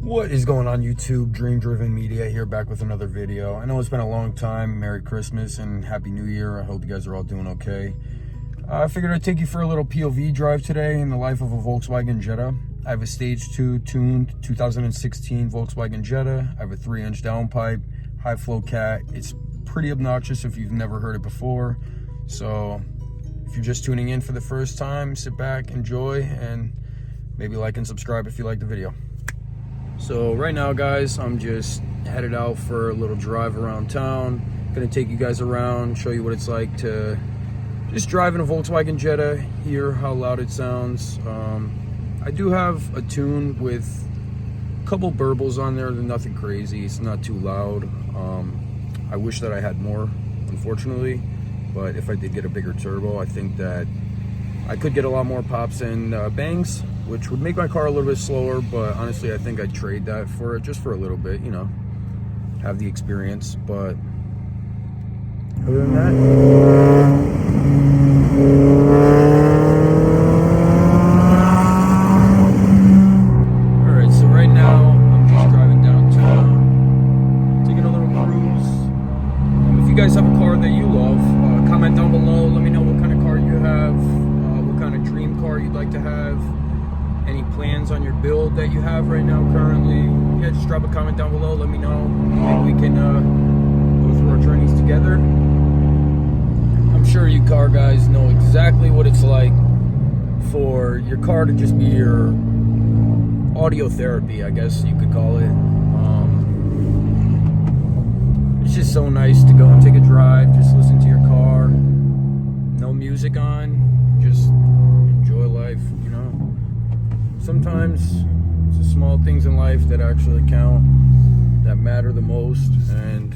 What is going on YouTube? Dream Driven Media here, back with another video. I know it's been a long time. Merry Christmas and Happy New Year. I hope you guys are all doing okay. I figured I'd take you for a little POV drive today in the life of a Volkswagen Jetta. I have a Stage 2 tuned 2016 Volkswagen Jetta. I have a 3-inch downpipe, high flow cat. It's pretty obnoxious if you've never heard it before. So if you're just tuning in for the first time, sit back, enjoy, and maybe like and subscribe if you like the video. So right now, guys, I'm just headed out for a little drive around town. Gonna take you guys around, show you what it's like to just drive in a Volkswagen Jetta, hear how loud it sounds. I do have a tune with a couple burbles on there. They're nothing crazy. It's not too loud. I wish that I had more, unfortunately, but if I did get a bigger turbo, I think that I could get a lot more pops and bangs, which would make my car a little bit slower, but honestly, I think I'd trade that for it just for a little bit, you know, have the experience. But other than that, all right, so right now I'm just driving downtown, taking a little cruise. If you guys have a car that you love, comment down below, let me know what kind of car you have, what kind of dream car you'd like to have, any plans on your build that you have right now currently. Yeah, just drop a comment down below, let me know. Maybe we can go through our journeys together. I'm sure you car guys know exactly what it's like for your car to just be your audio therapy, I guess you could call it. It's just so nice to go and take a drive, just listen to your car, no music on, just enjoy life, you know. Sometimes it's the small things in life that actually count, that matter the most. And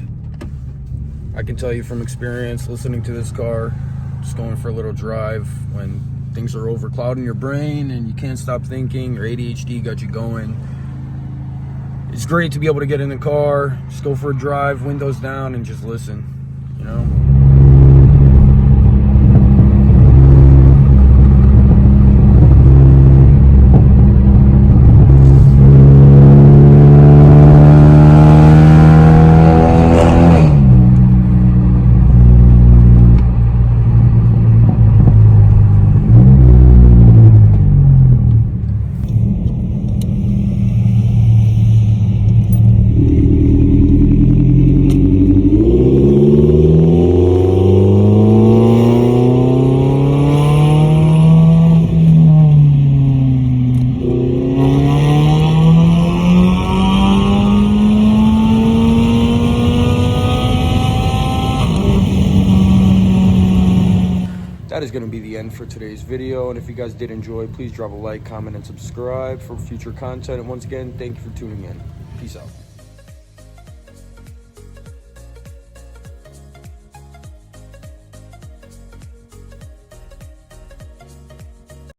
I can tell you from experience, listening to this car, just going for a little drive when things are overclouding your brain and you can't stop thinking, your ADHD got you going. It's great to be able to get in the car, just go for a drive, windows down, and just listen, you know. That is going to be the end for today's video, and if you guys did enjoy, please drop a like, comment, and subscribe for future content. And once again, thank you for tuning in. Peace out.